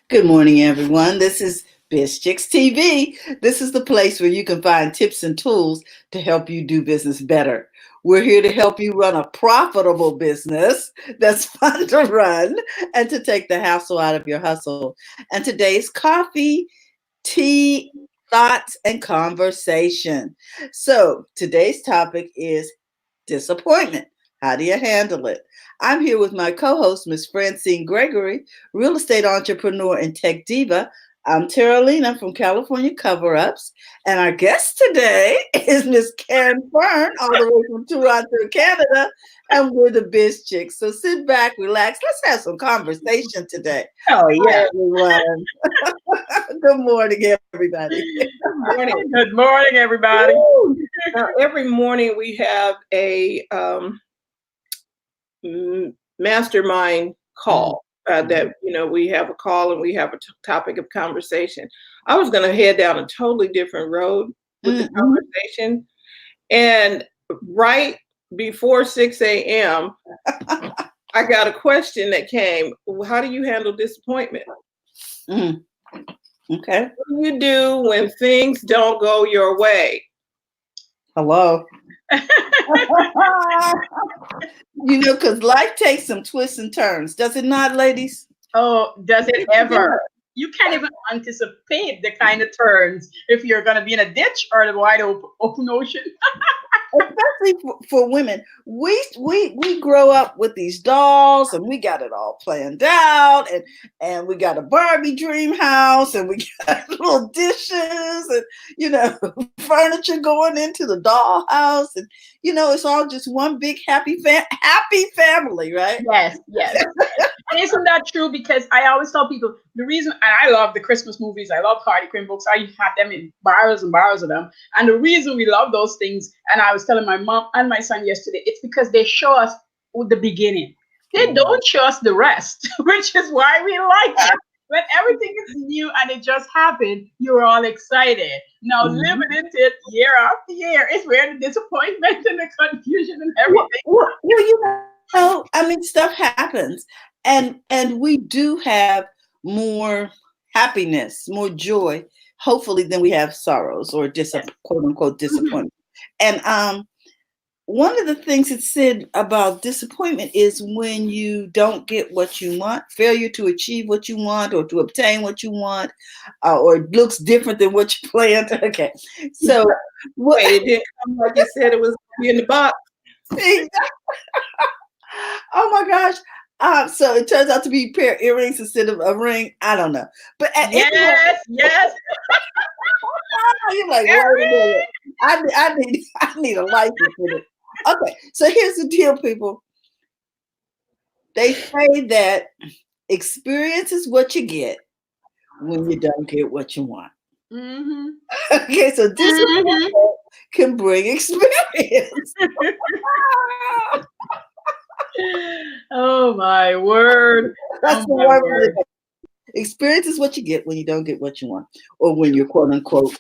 Good morning, everyone. This is Biz Chicks TV. This is the place where you can find tips and tools to help you do business better. We're here to help you run a profitable business that's fun to run and to take the hassle out of your hustle. And today's coffee, tea, thoughts, and conversation. So today's topic is disappointment. How do you handle it? I'm here with my co host, Miss Francine Gregory, real estate entrepreneur and tech diva. I'm Terralina from California Cover Ups, and our guest today is Miss Karen Fern, all the way from Toronto, Canada, and we're the Biz Chicks. So sit back, relax, let's have some conversation today. Oh Hi, yeah. everyone. Good morning, everybody. Good morning. Good morning, everybody. Now, every morning we have a mastermind call. That we have a call and we have a topic of conversation. I was going to head down a totally different road with the Mhm. conversation, and right before 6 a.m., I got a question that came. How do you handle disappointment? Mhm. Okay. What do you do when things don't go your way? Hello. Because life takes some twists and turns, does it not, ladies? Oh, does it Yeah. ever? You can't even anticipate the kind of turns if you're going to be in a ditch or the wide open ocean. Especially for women, we grow up with these dolls, and we got it all planned out, and we got a Barbie dream house, and we got little dishes, and furniture going into the doll house, and it's all just one big happy family, right? Yes, yes. And isn't that true? Because I always tell people the reason, and I love the Christmas movies, I love Harley Quinn books, I have them in barrels and barrels of them. And the reason we love those things, and I was telling my mom and my son yesterday, it's because they show us the beginning. They don't show us the rest, which is why we like it. When everything is new and it just happened, you're all excited. Now, Mhm. living into it year after year is where the disappointment and the confusion and Well, everything. I mean, stuff happens, and we do have more happiness, more joy, hopefully, than we have sorrows or Yes. quote unquote Mhm. disappointment. And one of the things it said about disappointment is when you don't get what you want, failure to achieve what you want or to obtain what you want, or it looks different than what you planned. Okay, so what? Wait, it didn't come like you said it was gonna be in the box. Oh my gosh. So it turns out to be a pair of earrings instead of a ring. I don't know. But anyway, Yes, yes. you're like, wait a minute. Eric. I need a license for this. Okay, so here's the deal, people. They say that experience is what you get when you don't get what you want. Hmm. Okay, so Hmm. disappointment can bring experience. Oh my word. That's Oh the my word for the word. day. Experience is what you get when you don't get what you want, or when you're quote unquote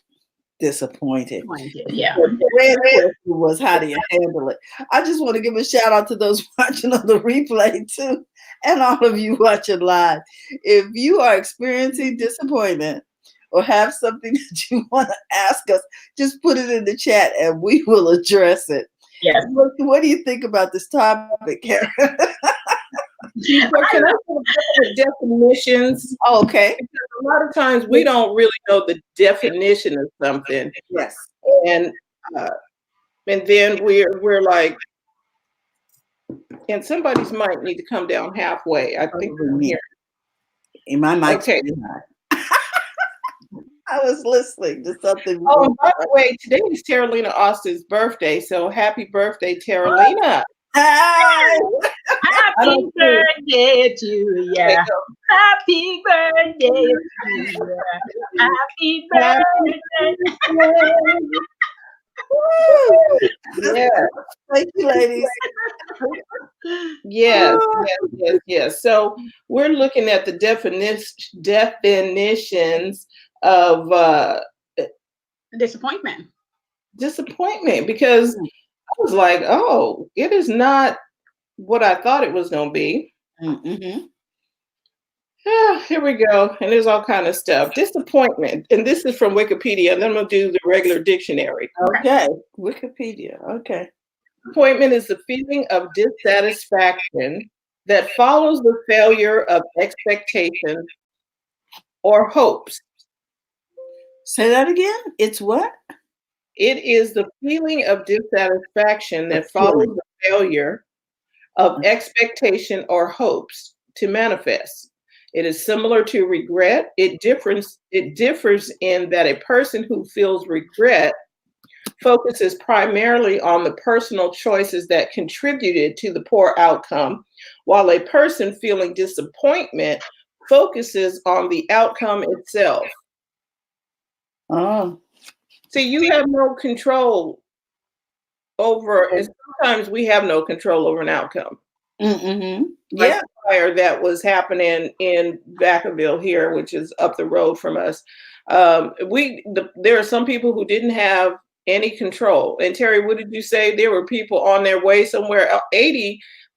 disappointed. Disappointed. Yeah. The red question was, how do you handle it? I just want to give a shout out to those watching on the replay too, and all of you watching live. If you are experiencing disappointment or have something that you want to ask us, just put it in the chat and we will address it. Yes. What do you think about this topic, Karen? So can I put a couple of definitions? Okay. Because a lot of times we don't really know the definition of something, Yes. and uh, and then we're like, and somebody's mic need to come down halfway. I think Probably I'm me. here. And my mic's Okay. pretty high. I was listening to something. Oh, and by the way, today is Terralina Austin's birthday, so happy birthday, Terralina. Hi. I Happy don't see it. birthday to Okay, ya. go. Happy birthday to ya. Happy Happy birthday. birthday. Woo. Yeah. Thank you, ladies. Yes, yes. So we're looking at the definitions of Disappointment. disappointment because I was like, oh, it is not what I thought it was going to be. Mm-hmm. Here we go. And there's all kind of stuff. Disappointment. And this is from Wikipedia. And then we'll do the regular dictionary. Okay. Wikipedia. Okay. Disappointment is the feeling of dissatisfaction that follows the failure of expectations or hopes. Say that again. It's what? It is the feeling of dissatisfaction that follows the failure of expectation or hopes to manifest. It is similar to regret. It differs in that a person who feels regret focuses primarily on the personal choices that contributed to the poor outcome, while a person feeling disappointment focuses on the outcome itself. Oh. See, you have no control over, and sometimes we have no control over an outcome. Mm-hmm. Like Yeah. the fire that was happening in Vacaville here, which is up the road from us. There are some people who didn't have any control. And Terry, what did you say? There were people on their way somewhere.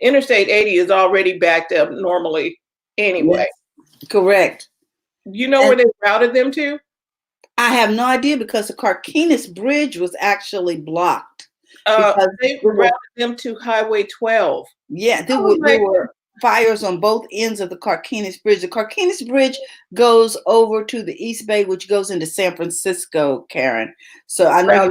Interstate 80 is already backed up normally anyway. Yes. Correct. You know where they routed them to? I have no idea because the Carquinez Bridge was actually blocked. They routed them to Highway 12. Yeah, there were fires on both ends of the Carquinez Bridge. The Carquinez Bridge goes over to the East Bay, which goes into San Francisco, Karen. So I know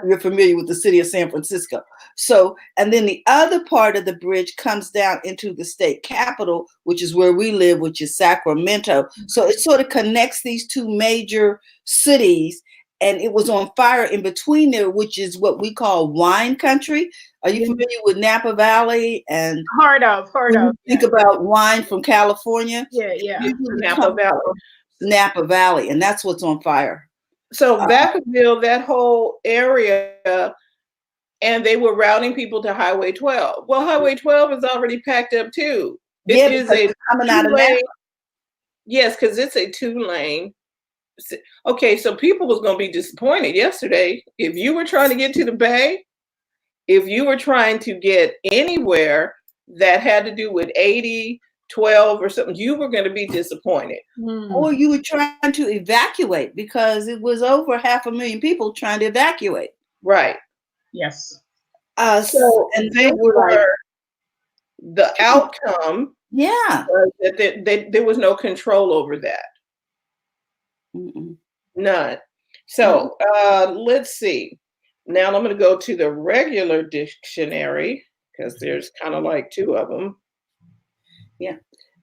you're familiar with the city of San Francisco. So, and then the other part of the bridge comes down into the state capital, which is where we live, which is Sacramento. So it sort of connects these two major cities. And it was on fire in between there, which is what we call wine country. Are you familiar with Napa Valley? And heard of. Think about wine from California. Yeah. Napa Valley, and that's what's on fire. So Vacaville, that whole area, and they were routing people to Highway 12. Well, Highway 12 is already packed up too. It is a coming out of Napa. Yes, because it's a 2-lane. Okay, so people was going to be disappointed yesterday. If you were trying to get to the Bay, if you were trying to get anywhere that had to do with 80, 12 or something, you were going to be disappointed. Or you were trying to evacuate because it was over 500,000 people trying to evacuate. Right. Yes. So and they were the outcome. Yeah. That there was no control over that. Mm-mm. None. So let's see. Now I'm going to go to the regular dictionary because there's kind of like 2 of them. Yeah.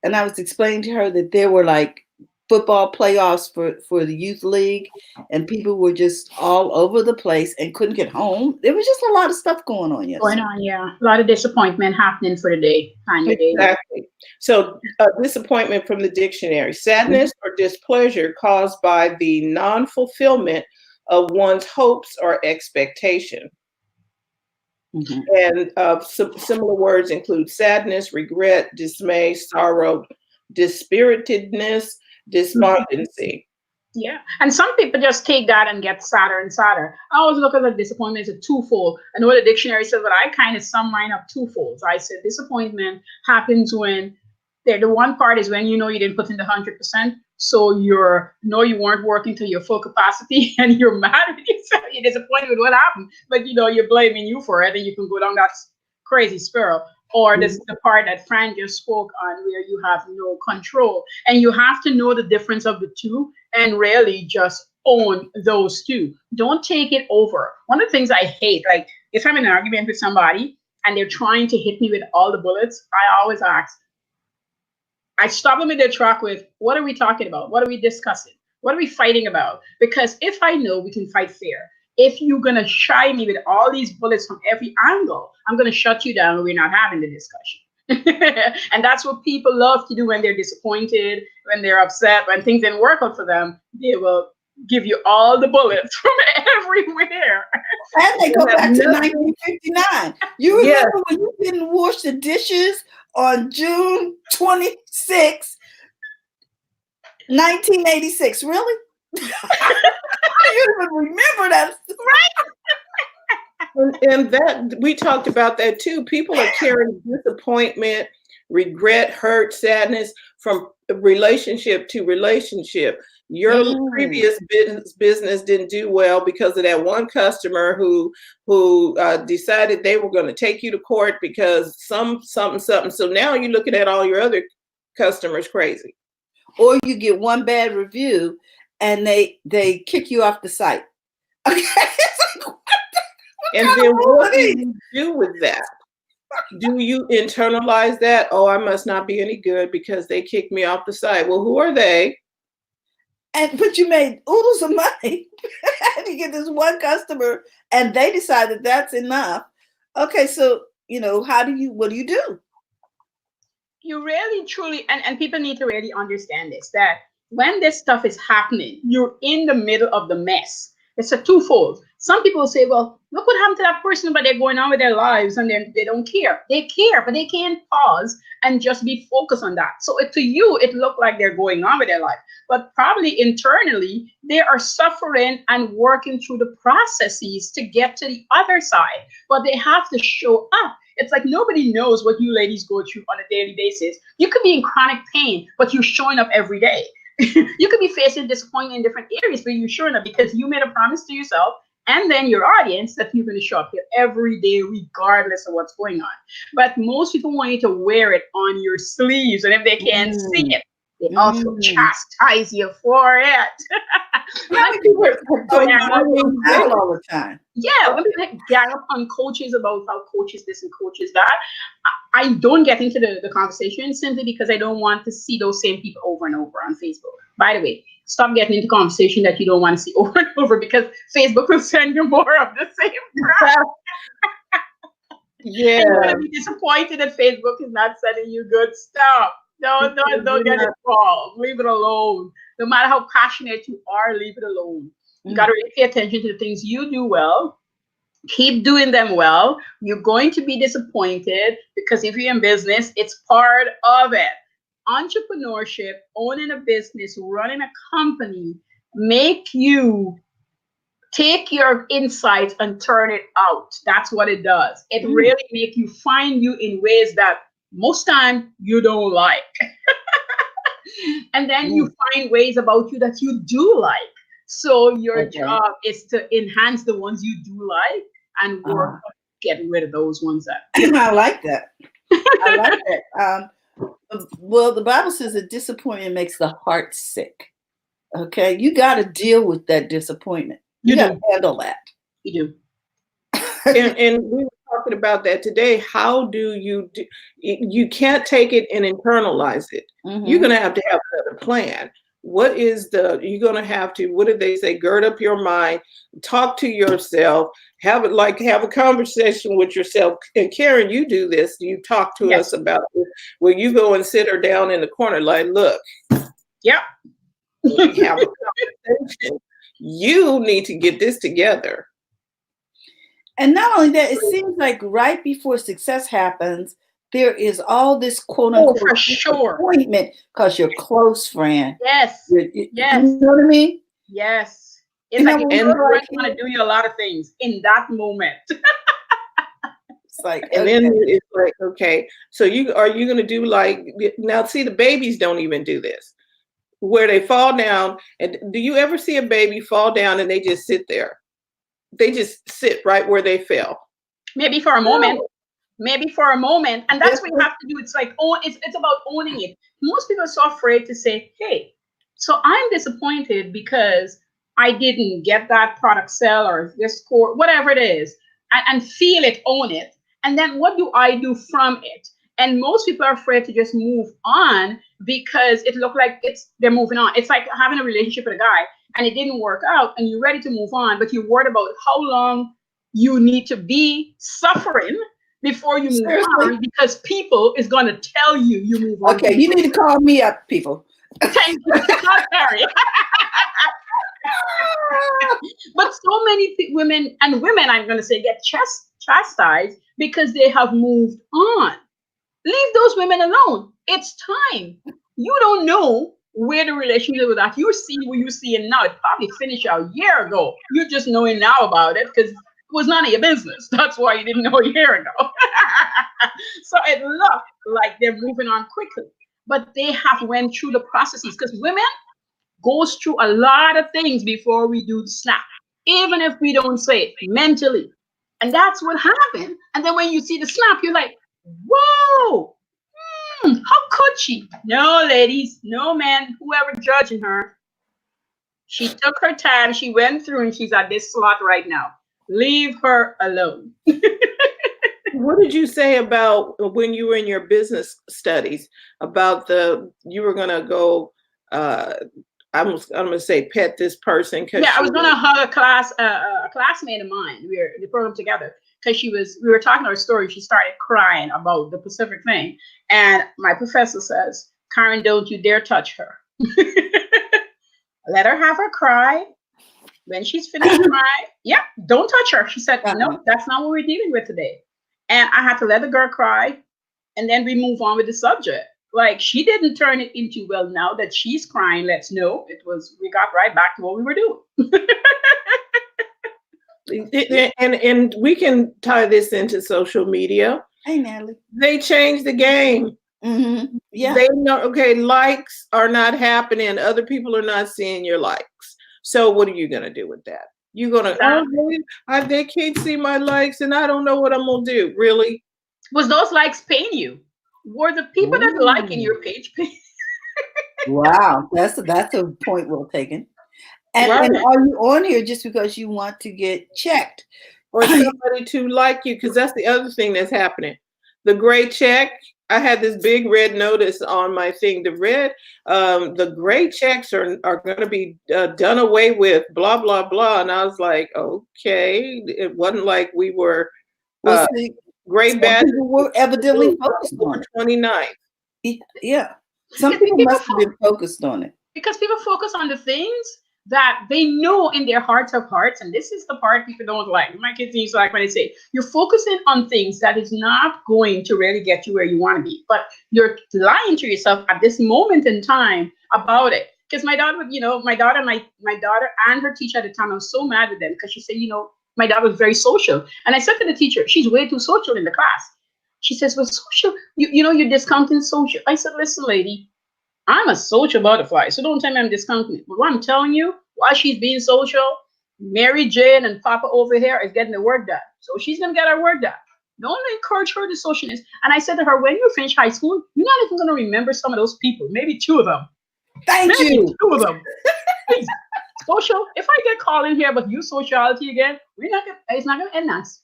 And I was explaining to her that there were like football playoffs for the youth league, and people were just all over the place and couldn't get home. There was just a lot of stuff going on yesterday. Yeah. A lot of disappointment happening for the day. Exactly. So disappointment from the dictionary: sadness or displeasure caused by the non-fulfillment of one's hopes or expectation. And similar words include sadness, regret, dismay, sorrow, dispiritedness, despondency. Yeah. And some people just take that and get sadder and sadder. I always look at the disappointment as a twofold. I know the dictionary says, but I kind of sum mine up twofold. I said disappointment happens when the one part is when you know you didn't put in the 100%. So you weren't working to your full capacity and you're mad at yourself. You're disappointed with what happened, but you're blaming you for it, and you can go down that crazy spiral. Or this is the part that Fran just spoke on, where you have no control. And you have to know the difference of the two and really just own those two. Don't take it over. One of the things I hate, like if I'm in an argument with somebody and they're trying to hit me with all the bullets, I always ask, I stop them in their track with, what are we talking about? What are we discussing? What are we fighting about? Because if I know we can fight fair, if you're going to shy me with all these bullets from every angle, I'm going to shut you down and we're not having the discussion. And that's what people love to do when they're disappointed, when they're upset, when things didn't work out for them. They will give you all the bullets from everywhere. And they go back to 1959. You remember when you didn't wash the dishes on June 26, 1986? Really? You even remember that, right? And that we talked about that too. People are carrying disappointment, regret, hurt, sadness from relationship to relationship. Your previous business didn't do well because of that one customer who decided they were going to take you to court because something. So now you're looking at all your other customers crazy. Or you get one bad review and they kick you off the site. Okay. And then what do you do with that? Do you internalize that? Oh, I must not be any good because they kicked me off the site. Well, who are they? But you made oodles of money. And you get this one customer and they decide that that's enough. Okay, so what do you do? You really truly, and people need to really understand this, that when this stuff is happening, you're in the middle of the mess. It's a twofold. Some people say, well, look what happened to that person, but they're going on with their lives and they don't care. They care, but they can't pause and just be focused on that. So to you, it looked like they're going on with their life, but probably internally, they are suffering and working through the processes to get to the other side, but they have to show up. It's like nobody knows what you ladies go through on a daily basis. You could be in chronic pain, but you're showing up every day. You could be facing disappointment in different areas, but you're showing up because you made a promise to yourself and then your audience that you're going to show up here every day, regardless of what's going on. But most people want you to wear it on your sleeves, and if they can't see it, they also chastise you for it. How many people are all the time? Yeah, when people gang up on coaches about how coaches this and coaches that, I don't get into the conversation simply because I don't want to see those same people over and over on Facebook. By the way, stop getting into conversation that you don't want to see over and over, because Facebook will send you more of the same crap. Yeah. You're going to be disappointed that Facebook is not sending you good stuff. Don't get involved. Leave it alone. No matter how passionate you are, leave it alone. You got to really pay attention to the things you do well. Keep doing them well. You're going to be disappointed because if you're in business, it's part of it. Entrepreneurship, owning a business, running a company, make you take your insights and turn it out. That's what it does. It really make you find you in ways that most time you don't like. And then you find ways about you that you do like. So your job is to enhance the ones you do like and work on getting rid of those ones that. I like that. I like that. Well, the Bible says that disappointment makes the heart sick. Okay, you got to deal with that disappointment. You got to handle that. You do. And we were talking about that today. How do you do? You can't take it and internalize it. You're going to have another plan. What you're going to have to, what did they say? Gird up your mind, talk to yourself, have a conversation with yourself. And Karen, you do this. You talk to us about this, where you go and sit her down in the corner, like, look. Yep. Have a conversation. You need to get this together. And not only that, it seems like right before success happens, there is all this quote unquote for sure disappointment because you're close friend. Yes. Yes. You know what I mean? Yes. It's like your friends want to do you a lot of things in that moment. It's like, and then it's like, okay, so are you going to do like, now see, the babies don't even do this, where they fall down. And do you ever see a baby fall down and they just sit there? They just sit right where they fell. Maybe for a moment. Maybe for a moment. And that's what you have to do. It's like, it's about owning it. Most people are so afraid to say, hey, so I'm disappointed because I didn't get that product sell or this score, whatever it is, and feel it, own it. And then what do I do from it? And most people are afraid to just move on because it looked like they're moving on. It's like having a relationship with a guy and it didn't work out and you're ready to move on, but you're worried about how long you need to be suffering before you move on, because people is going to tell you move on. Okay, you need to call me up, people. Thank you. Not Harry. But so many women, I'm going to say, get chastised because they have moved on. Leave those women alone. It's time. You don't know where the relationship with that. You see what you're seeing now. It probably finished a year ago. You're just knowing now about it because it was none of your business. That's why you didn't know a year ago. So it looked like they're moving on quickly. but they have went through the processes, because women goes through a lot of things before we do the snap, even if we don't say it mentally. And that's what happened. And then when you see the snap, you're like, whoa, how could she? No, ladies, no man, whoever judging her, she took her time, she went through, and she's at this slot right now. Leave her alone. What did you say about when you were in your business studies about you were going to go, I'm going to say pet this person? Yeah, I was going to hug a classmate of mine. We were in the program together, because we were talking our story. She started crying about the Pacific thing. And my professor says, Karen, don't you dare touch her. Let her have her cry. When she's finished crying, yeah, don't touch her. She said, no, that's not what we're dealing with today. And I had to let the girl cry, and then we move on with the subject. Like, she didn't turn it into, well, now that she's crying, let's know. We got right back to what we were doing. And we can tie this into social media. Hey, Natalie. They changed the game. Mm-hmm. Yeah. They know, okay, likes are not happening. Other people are not seeing your likes. So what are you going to do with that? You're going to, they can't see my likes and I don't know what I'm going to do. Really? Was those likes paying you? Were the people that like in your page paying? Wow. That's a point well taken. And are you on here just because you want to get checked? Or somebody to like you? Because that's the other thing that's happening. The gray check. I had this big red notice on my thing. The gray checks are going to be done away with, blah, blah, blah. And I was like, okay. It wasn't like we were gray badges. People were evidently focused on it. 29th. Yeah. Some people must have been focused on it. Because people focus on the things that they know in their hearts of hearts, and this is the part people don't like. My kids used to like when they say, you're focusing on things that is not going to really get you where you want to be, but you're lying to yourself at this moment in time about it. Because my daughter and her teacher at the time, I was so mad with them because she said, my daughter was very social. And I said to the teacher, she's way too social in the class. She says, well, social, you're discounting social. I said, listen, lady, I'm a social butterfly, so don't tell me I'm discounting it. But what I'm telling you, while she's being social, Mary Jane and Papa over here is getting the work done. So she's going to get her work done. Don't encourage her to socialness. And I said to her, when you finish high school, you're not even going to remember some of those people, maybe two of them. Thank you. Two of them. Please. Social, if I get called in here about you sociality again, it's not going to end nice.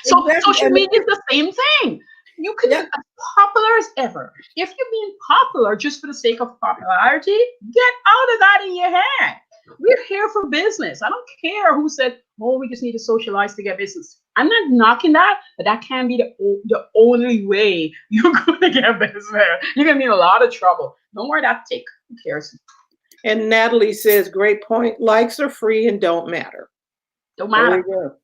So social media is the same thing. You can be as popular as ever. If you're being popular just for the sake of popularity, get out of that in your head. We're here for business. I don't care who said, we just need to socialize to get business. I'm not knocking that, but that can't be the only way you're going to get business. You're going to be in a lot of trouble. Don't worry, that take. Who cares? And Natalie says, great point. Likes are free and don't matter. Don't matter.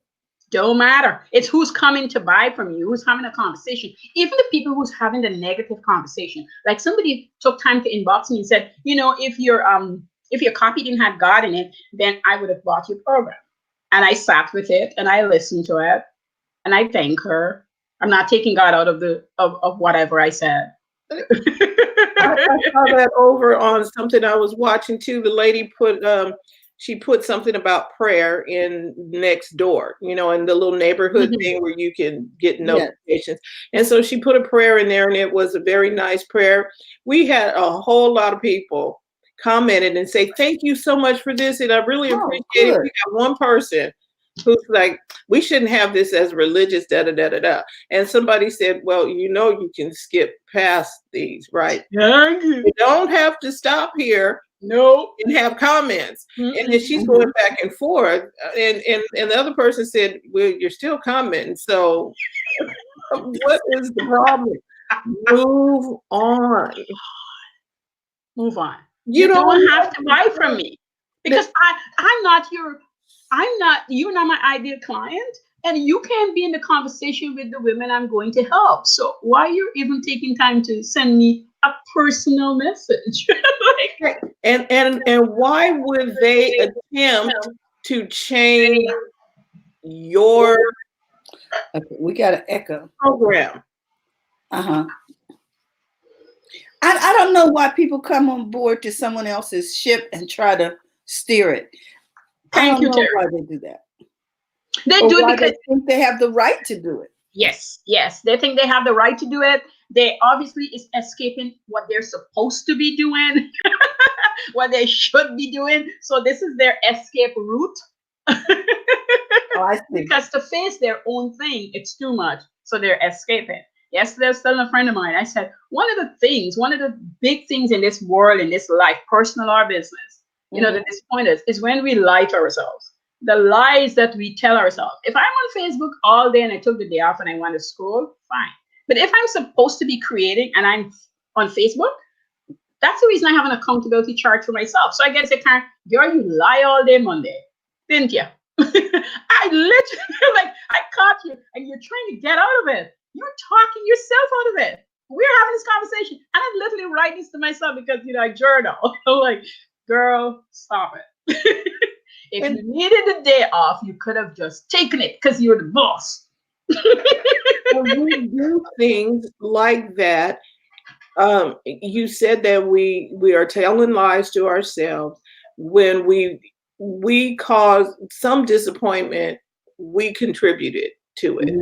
Don't matter. It's who's coming to buy from you, who's having a conversation. Even the people who's having the negative conversation. Like somebody took time to inbox me and said, if your copy didn't have God in it, then I would have bought your program. And I sat with it and I listened to it and I thank her. I'm not taking God out of whatever I said. I saw that over on something I was watching too. The lady she put something about prayer in Nextdoor, in the little neighborhood thing where you can get notifications. And so she put a prayer in there and it was a very nice prayer. We had a whole lot of people commented and say, thank you so much for this. And I really appreciate it. We got one person who's like, we shouldn't have this as religious, da-da-da-da-da. And somebody said, well, you can skip past these, right? You don't have to stop here. No, and have comments. And then she's going back and forth. And the other person said, well, you're still commenting. So what is the problem? Move on. Move on. You don't have to buy from me because you're not my ideal client. And you can't be in the conversation with the women I'm going to help. So why are you even taking time to send me a personal message? and why would they attempt to change your we got an echo program? I don't know why people come on board to someone else's ship and try to steer it. I Thank don't you, know Terry. why they do that. They Or do it why because they think they have the right to do it. yes, they think they have the right to do it. They obviously is escaping what they're supposed to be doing, what they should be doing. So this is their escape route. Oh, I see. Because to face their own thing, it's too much. So they're escaping. Yesterday, I was telling a friend of mine, I said, one of the big things in this world, in this life, personal or business, that disappoint us is when we lie to ourselves. The lies that we tell ourselves. If I'm on Facebook all day and I took the day off and I want to scroll, fine. But if I'm supposed to be creating and I'm on Facebook, that's the reason I have an accountability chart for myself. So I get to say, Karen, girl, you lie all day Monday, didn't you? I literally, like, I caught you and you're trying to get out of it. You're talking yourself out of it. We're having this conversation. And I literally write this to myself because, I journal. I'm like, girl, stop it. If you needed a day off, you could have just taken it because you're the boss. We do things like that. You said that we are telling lies to ourselves when we cause some disappointment. We contributed to it.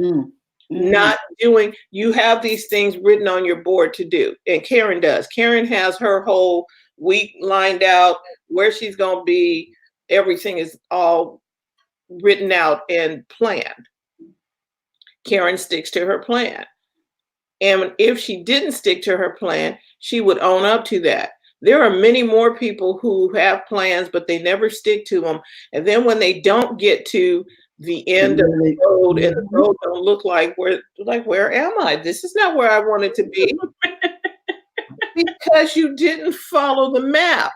Not doing. You have these things written on your board to do, and Karen does. Karen has her whole week lined out, where she's going to be. Everything is all written out and planned. Karen sticks to her plan. And if she didn't stick to her plan, she would own up to that. There are many more people who have plans, but they never stick to them. And then when they don't get to the end of the road and the road don't look like, where am I? This is not where I wanted to be. Because you didn't follow the map.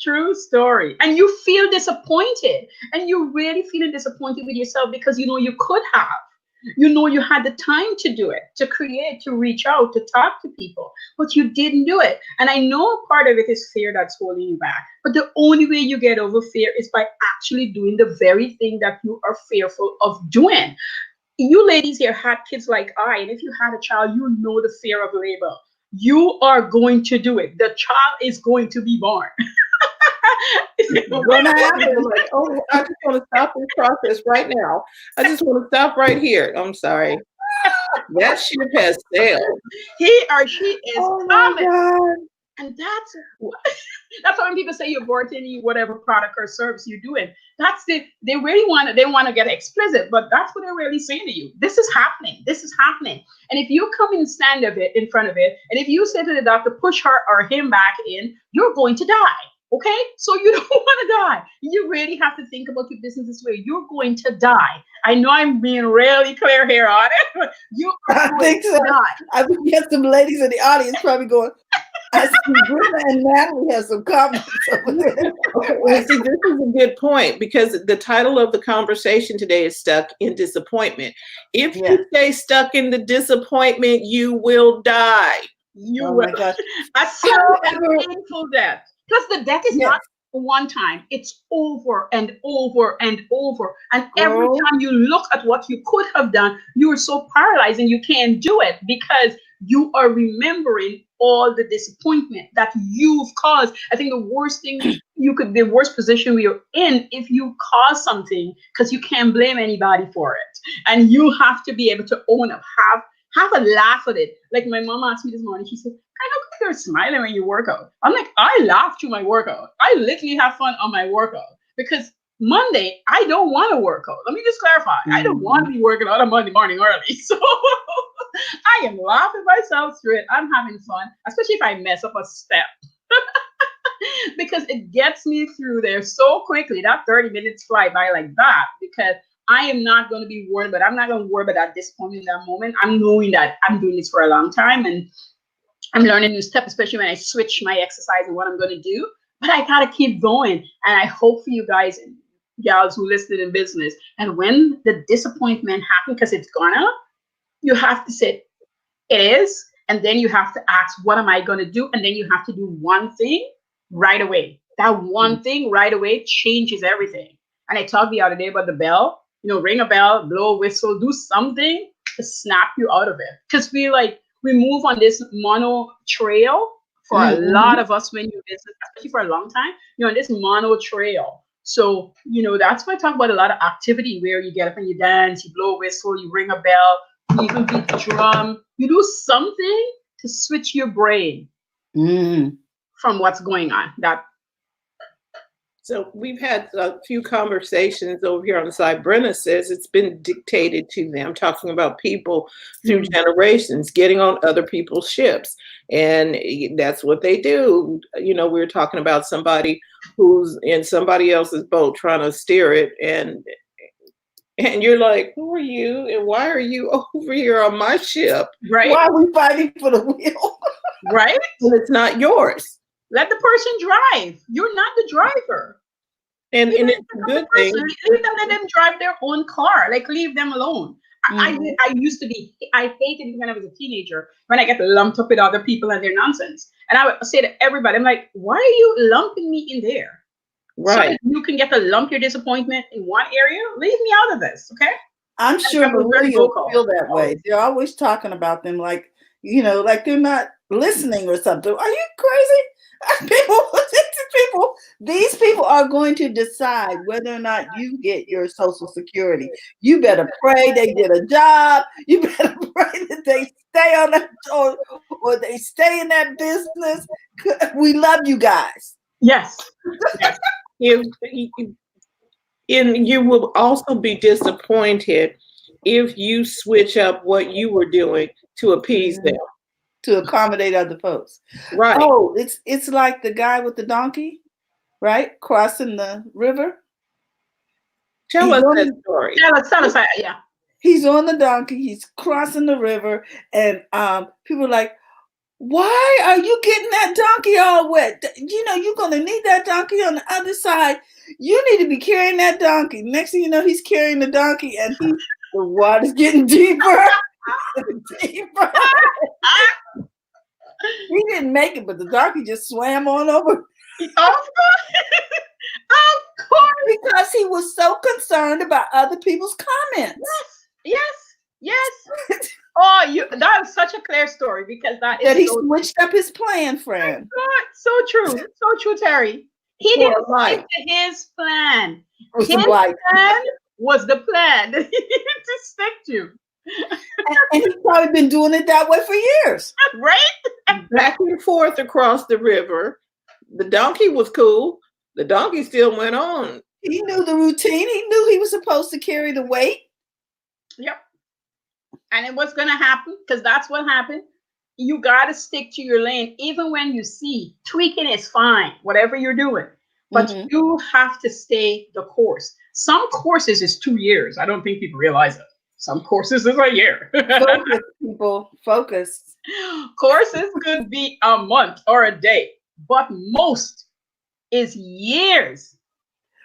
True story. And you feel disappointed, and you're really feeling disappointed with yourself because you could have, you had the time to do it, to create, to reach out, to talk to people, but you didn't do it. And I know part of it is fear that's holding you back, but the only way you get over fear is by actually doing the very thing that you are fearful of doing. You ladies here had kids like I, and if you had a child, you know the fear of labor. You are going to do it. The child is going to be born. When I happen, like, oh, I just want to stop this process right now. I just want to stop right here. I'm sorry. That ship has sailed. He or she is coming. God. And that's why when people say you're bought any whatever product or service you're doing, they really want to get explicit, but that's what they're really saying to you. This is happening. This is happening. And if you come and stand in front of it, and if you say to the doctor, push her or him back in, you're going to die. Okay? So you don't want to die. You really have to think about your business this way. You're going to die. I know I'm being really clear here on it, but you are going to die. I think we have some ladies in the audience probably going, I see Brenda and Natalie have some comments over there. Well, see, this is a good point, because the title of the conversation today is Stuck in Disappointment. If you stay stuck in the disappointment, you will die. You will. A slow and painful death. Plus, the death is not one time. It's over and over and over. And every time you look at what you could have done, you are so paralyzed and you can't do it because you are remembering all the disappointment that you've caused. I think the worst position we are in, if you cause something, because you can't blame anybody for it. And you have to be able to own up, have a laugh at it. Like my mom asked me this morning, she said, I know you're smiling when you work out. I'm like, I laugh through my workout. I literally have fun on my workout because Monday, I don't want to work out. Let me just clarify. I don't want to be working out on Monday morning early. So I am laughing myself through it. I'm having fun, especially if I mess up a step. Because it gets me through there so quickly. That 30 minutes fly by like that, because I am not going to be worried, but I'm not going to worry about that disappointment in that moment. I'm knowing that I'm doing this for a long time and I'm learning new stuff, especially when I switch my exercise and what I'm going to do. But I got to keep going. And I hope for you guys, gals who listed in business, and when the disappointment happens, because it's gonna, you have to say, it is. And then you have to ask, what am I going to do? And then you have to do one thing right away. That one thing right away changes everything. And I talked the other day about the bell, ring a bell, blow a whistle, do something to snap you out of it. Because we we move on this mono trail for a lot of us when you visit, especially for a long time, you're on this mono trail. So, that's why I talk about a lot of activity where you get up and you dance, you blow a whistle, you ring a bell, you even beat the drum. You do something to switch your brain from what's going on. So we've had a few conversations over here on the side. Brenna says it's been dictated to them, talking about people through generations, getting on other people's ships. And that's what they do. We were talking about somebody who's in somebody else's boat trying to steer it. And you're like, who are you? And why are you over here on my ship? Right. Why are we fighting for the wheel? Right. And it's not yours. Let the person drive. You're not the driver. And it's a good thing. Leave them, let them drive their own car. Like, leave them alone. I used to be, I hated it when I was a teenager, when I get lumped up with other people and their nonsense. And I would say to everybody, I'm like, why are you lumping me in there? Right. So you can get to lump your disappointment in one area. Leave me out of this, okay? I'm sure Maria will feel that way. They're always talking about them like they're not listening or something. Are you crazy? These people are going to decide whether or not you get your Social Security. You better pray they get a job. You better pray that they stay on that or they stay in that business. We love you guys. Yes. And you will also be disappointed if you switch up what you were doing to appease them. To accommodate other folks. Right. Oh, it's like the guy with the donkey, right? Crossing the river. Tell us that story. Tell us, yeah. He's on the donkey, he's crossing the river, and people are like, why are you getting that donkey all wet? You're going to need that donkey on the other side. You need to be carrying that donkey. Next thing you know, he's carrying the donkey, and the water's getting deeper. Deeper. He didn't make it, but the donkey just swam on over. Of course. Because he was so concerned about other people's comments. Yes. Oh, that was such a clear story, because that he switched up his plan, friend. So true, Terry. He didn't stick to his plan. His plan was the plan that he needed to stick to. And he's probably been doing it that way for years. Right? Back and forth across the river. The donkey was cool. The donkey still went on. He knew the routine. He knew he was supposed to carry the weight. Yep. And it was going to happen, because that's what happened. You got to stick to your lane, even when you see tweaking is fine, whatever you're doing. But you have to stay the course. Some courses is 2 years. I don't think people realize it. Some courses is a year. Focus, people. Focus. Courses could be a month or a day, but most is years.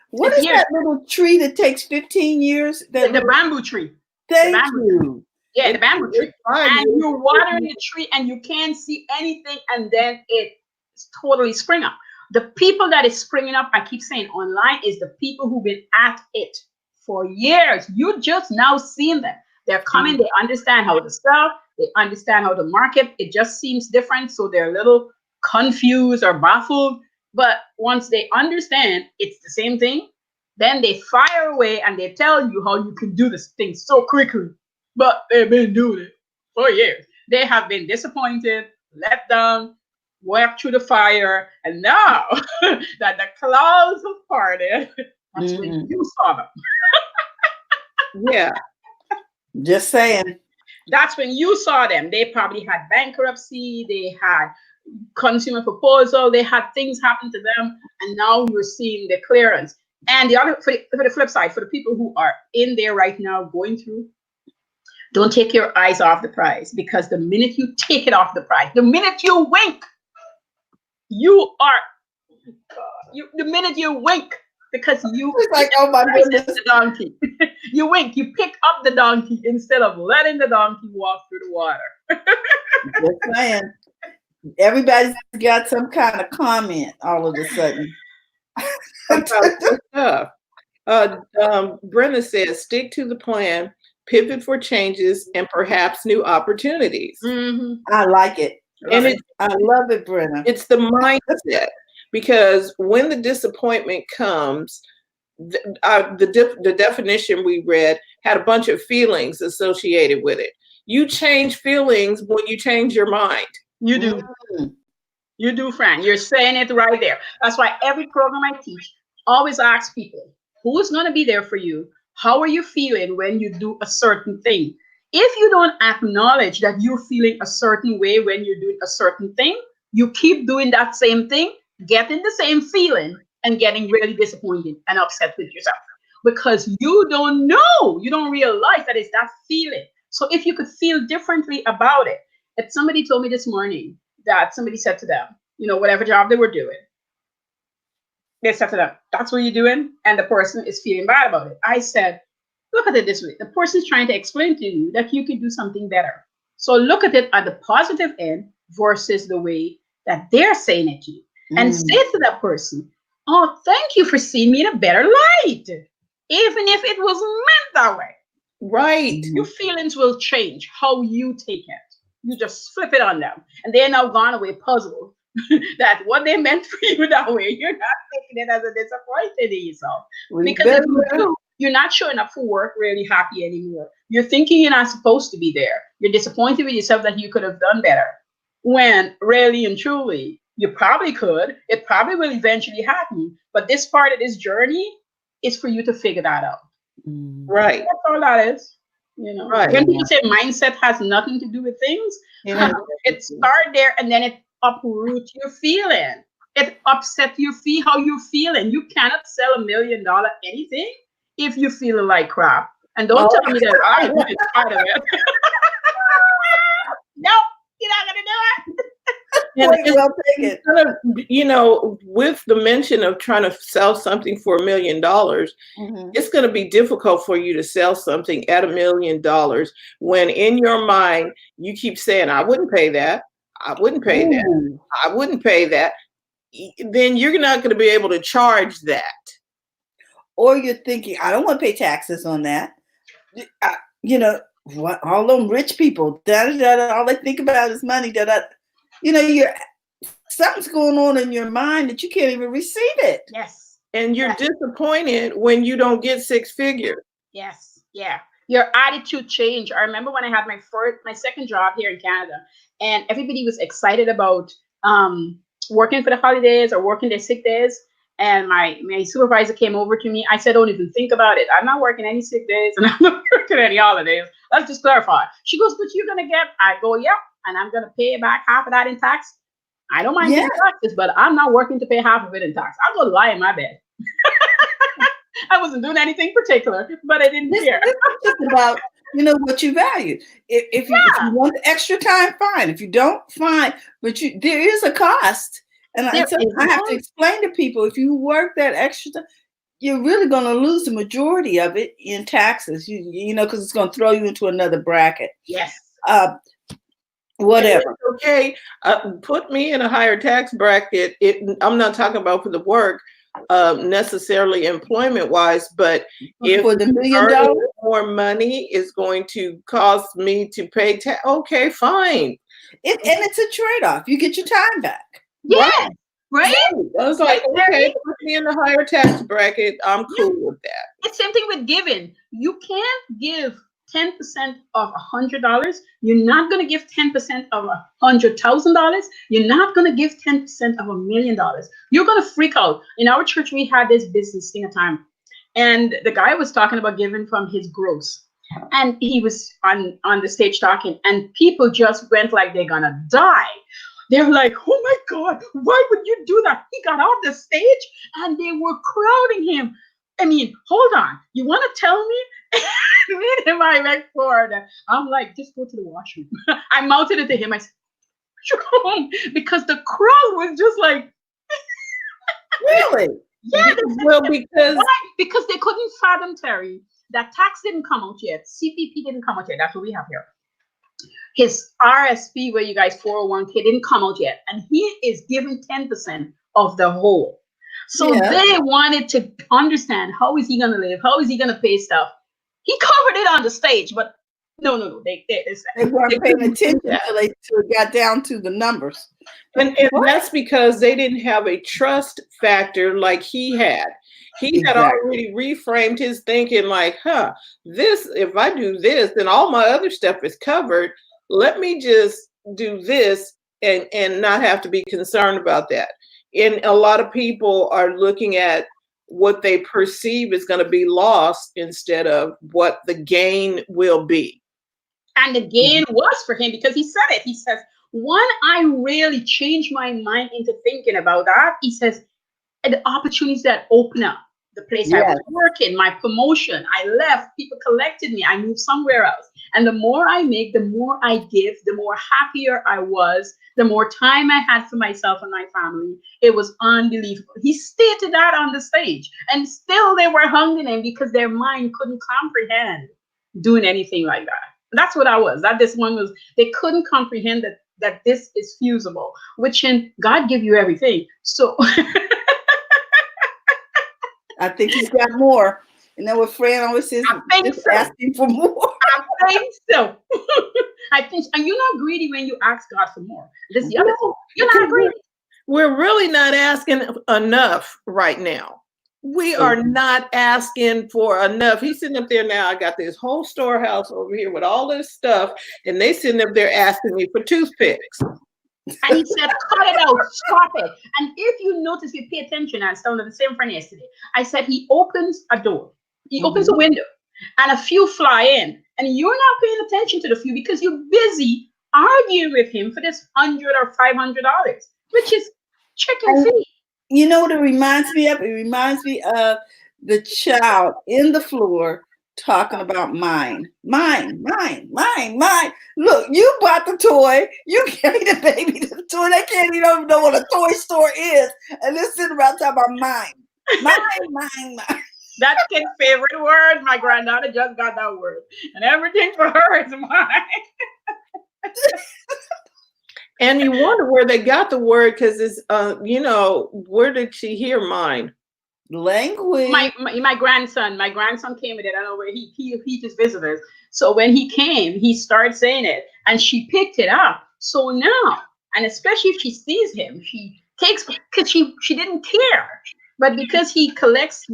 What is that little tree that takes 15 years? The bamboo tree. Thank you. Yeah, the bamboo tree. And you're watering the tree and you can't see anything, and then it's totally spring up. The people that is springing up, I keep saying online, is the people who've been at it for years. You just now seeing them. They're coming, they understand how to sell, they understand how to market. It just seems different, so they're a little confused or baffled. But once they understand it's the same thing, then they fire away and they tell you how you can do this thing so quickly. But they've been doing it for years. They have been disappointed, let down, walked through the fire, and now that the clouds have parted, that's when you saw them. Yeah. Just saying. That's when you saw them. They probably had bankruptcy, they had consumer proposal, they had things happen to them, and now you're seeing the clearance. And the other, for the flip side, for the people who are in there right now going through, don't take your eyes off the prize, because the minute you take it off the prize, the minute you wink, the minute you wink, because you it's like, oh my goodness, the donkey. You wink, you pick up the donkey instead of letting the donkey walk through the water. Just saying. Everybody's got some kind of comment all of a sudden. Brenda says, stick to the plan. pivot for changes, and perhaps new opportunities. I like it. And I love it, Brenna. it's the mindset, because when the disappointment comes, the definition we read had a bunch of feelings associated with it. You change feelings when you change your mind. You do. You do, Fran. You're saying it right there. That's why every program I teach always asks people, who's going to be there for you? How are you feeling when you do a certain thing? If you don't acknowledge that you're feeling a certain way when you're doing a certain thing, you keep doing that same thing, getting the same feeling, and getting really disappointed and upset with yourself because you don't know, you don't realize that it's that feeling. So if you could feel differently about it, if somebody told me this morning that somebody said to them, you know, whatever job they were doing, they said to them, that's what you're doing, and the person is feeling bad about it. I said, look at it this way. The person's trying to explain to you that you can do something better. So look at it at the positive end versus the way that they're saying it to you. And say to that person, oh, thank you for seeing me in a better light. Even if it was meant that way. Right. Your feelings will change how you take it. You just flip it on them. And they're now gone away puzzled that what they meant for you that way, you're not taking it as a disappointment in yourself. Because if you do, you're not showing up for work really happy anymore. You're thinking you're not supposed to be there. You're disappointed with yourself that you could have done better. When really and truly, you probably could. It probably will eventually happen. But this part of this journey is for you to figure that out. Right. That's all that is. You know, right. When people say mindset has nothing to do with things, it starts there and then it uproots your feeling. It upsets your how you're feeling. You cannot sell $1 million anything if you're feeling like crap. And don't tell me that I wouldn't part of it. No, you're not gonna do it. Well, take it. You know, with the mention of trying to sell something for $1 million, it's going to be difficult for you to sell something at $1 million when in your mind you keep saying, I wouldn't pay that. I wouldn't pay that. I wouldn't pay that. Then you're not going to be able to charge that. Or you're thinking, I don't want to pay taxes on that. You know, what all them rich people, all they think about is money. You know, something's going on in your mind that you can't even receive it. Yes. And you're disappointed when you don't get 6 figures. Yes. Yeah. Your attitude change. I remember when I had my second job here in Canada, and everybody was excited about working for the holidays or working their sick days. And my supervisor came over to me. I said, don't even think about it. I'm not working any sick days and I'm not working any holidays. Let's just clarify. She goes, but you're going to get, I go, yep. And I'm going to pay back half of that in tax. I don't mind paying taxes, but I'm not working to pay half of it in tax. I'll go lie in my bed. I wasn't doing anything particular, but I didn't care. It's just about, you know, what you value. If you want the extra time, fine. If you don't, fine. But there is a cost. And I have to explain to people, if you work that extra time, you're really going to lose the majority of it in taxes, you know, because it's going to throw you into another bracket. Yes. Whatever. Okay. Put me in a higher tax bracket. I'm not talking about for the work necessarily employment wise, but if for the $1 million more money is going to cost me to pay tax, okay, fine. And it's a trade-off. You get your time back. Yeah. Right? I was like, okay, put me in the higher tax bracket. I'm cool with that. It's same thing with giving. You can't give 10% of $100. You're not going to give 10% of $100,000. You're not going to give 10% of $1 million. You're going to freak out. In our church, we had this business thing at time, and the guy was talking about giving from his gross. And he was on the stage talking, and people just went like they're going to die. They're like, oh my God, why would you do that? He got off the stage and they were crowding him. I mean, hold on. You want to tell me? Me and him, I went forward. I'm like, just go to the washroom. I mounted it to him. I said, because the crowd was just like, really? Yeah. Well, because they couldn't fathom, Terry, that tax didn't come out yet. CPP didn't come out yet. That's what we have here. His RSP, where you guys 401k, didn't come out yet. And he is giving 10% of the whole. So they wanted to understand, how is he going to live? How is he going to pay stuff? He covered it on the stage, but no, They weren't paying couldn't do attention that. till it got down to the numbers. And that's because they didn't have a trust factor like he had. He had already reframed his thinking like, this, if I do this, then all my other stuff is covered. Let me just do this and not have to be concerned about that. And a lot of people are looking at what they perceive is going to be lost instead of what the gain will be. And the gain was for him because he said it. He says, when I really changed my mind into thinking about that, he says, the opportunities that open up, the place I was working, my promotion, I left, people collected me, I moved somewhere else. And the more I make, the more I give, the more happier I was, the more time I had for myself and my family. It was unbelievable. He stated that on the stage, and still they were hungering him because their mind couldn't comprehend doing anything like that. That's what I was. That this one was, they couldn't comprehend that this is feasible, which in God give you everything. So I think he's got more. And then what Fran always says, just asking for more. I think so. I think, and you're not greedy when you ask God for more. This is the other thing. You're not greedy. We're really not asking enough right now. We are not asking for enough. He's sitting up there now. I got this whole storehouse over here with all this stuff, and they sitting up there asking me for toothpicks. And he said, cut it out, stop it. And if you notice, you pay attention, I was telling the same friend yesterday. I said, he opens a door, he opens a window, and a few fly in. And you're not paying attention to the few because you're busy arguing with him for this $100 or $500, which is chicken feed. You know what it reminds me of? It reminds me of the child in the floor talking about mine. Look, you bought the toy. You gave the baby the toy. They can't even know what a toy store is. And they're sitting around talking about mine. That's Kid's favorite word. My granddaughter just got that word. And everything for her is mine. And you wonder where they got the word because it's, where did she hear mine? Language. My grandson came with it. I don't know where he just visited. So when he came, he started saying it, and she picked it up. So now, and especially if she sees him, she takes, because she didn't care, but because he collects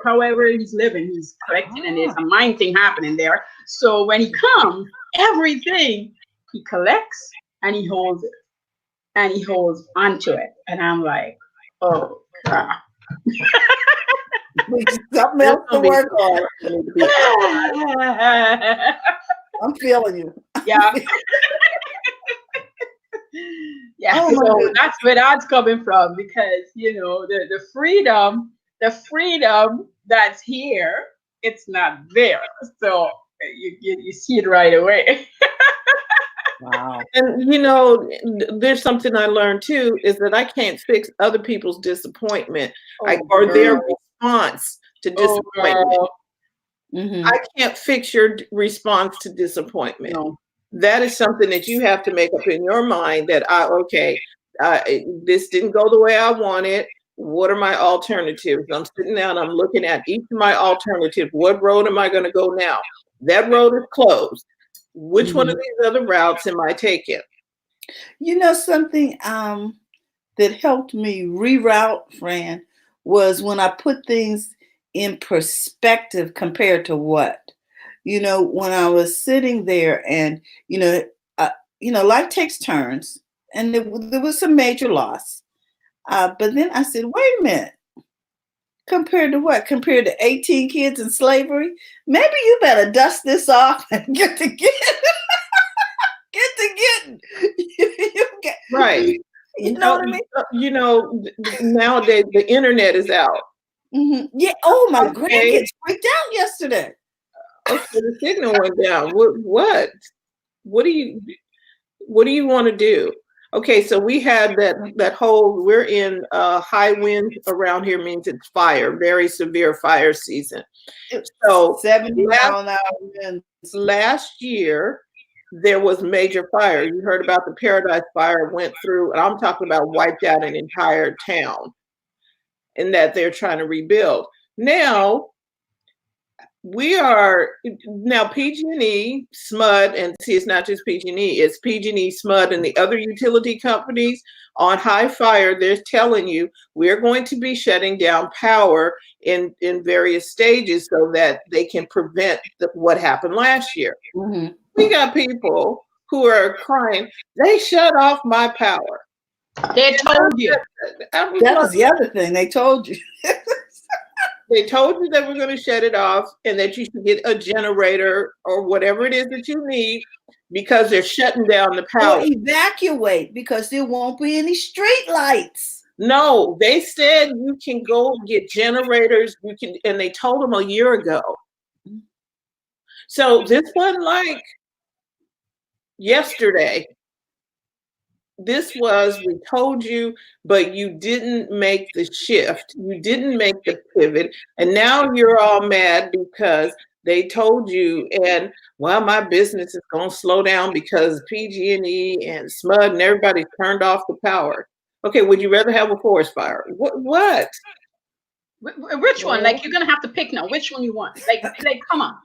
however he's living, he's collecting, and there's a mind thing happening there. So when he comes, everything he collects and he holds it, and he holds onto it, and I'm like, oh God. Something else to work on. I'm feeling you. Yeah. Yeah. So that's where that's coming from, because the freedom that's here, it's not there. So you see it right away. Wow. And there's something I learned too, is that I can't fix other people's disappointment or their response to disappointment. I can't fix your response to disappointment. No. That is something that you have to make up in your mind that this didn't go the way I wanted. What are my alternatives? I'm sitting down, I'm looking at each of my alternatives. What road am I going to go now? That road is closed. Which one of these other routes am I taking? Something that helped me reroute, Fran, was when I put things in perspective compared to what? When I was sitting there and, life takes turns, and there was some major loss. But then I said, wait a minute. Compared to what? Compared to 18 kids in slavery? Maybe you better dust this off and get to getting. Right. You know what I mean? Nowadays the internet is out. Yeah. Oh, my grandkids freaked out yesterday. Okay, the signal went down. What do you want to do? Okay, so we had that whole, we're in high wind around here, means it's fire, very severe fire season. So 70 mile an hour winds. Last year, there was major fire. You heard about the Paradise Fire, went through, and I'm talking about wiped out an entire town, and that they're trying to rebuild. Now, we are now PG&E, SMUD, and see, it's not just PG&E, it's PG&E, SMUD, and the other utility companies on high fire. They're telling you we're going to be shutting down power in various stages so that they can prevent what happened last year. Mm-hmm. We got people who are crying, they shut off my power. They told you. That was the other thing. They told you. They told you that we're going to shut it off and that you should get a generator or whatever it is that you need because they're shutting down the power. Or evacuate because there won't be any street lights. No, they said you can go get generators. You can, and they told them a year ago. So this wasn't like yesterday. This was, we told you, but you didn't make the shift. You didn't make the pivot. And now you're all mad because they told you, and well, my business is going to slow down because PG&E and SMUD and everybody turned off the power. Okay, would you rather have a forest fire? What? Which one? Like, you're going to have to pick now. Which one you want? Like, come on.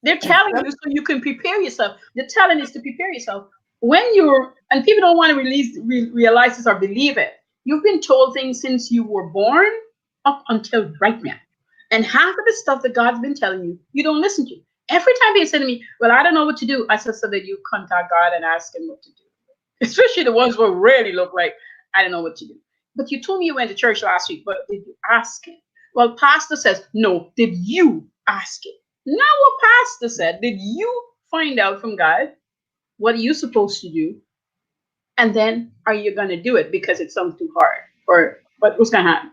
They're telling you so you can prepare yourself. They're telling us to prepare yourself. When you're, and people don't want to realize this or believe it, you've been told things since you were born up until right now. And half of the stuff that God's been telling you, you don't listen to. Every time they say to me, well, I don't know what to do, I said, so that you contact God and ask him what to do. Especially the ones who really look like, I don't know what to do. But you told me you went to church last week, but did you ask him? Well, pastor says, no, did you ask him? Not what pastor said. Did you find out from God what are you supposed to do? And then are you going to do it because it sounds too hard? Or what's going to happen?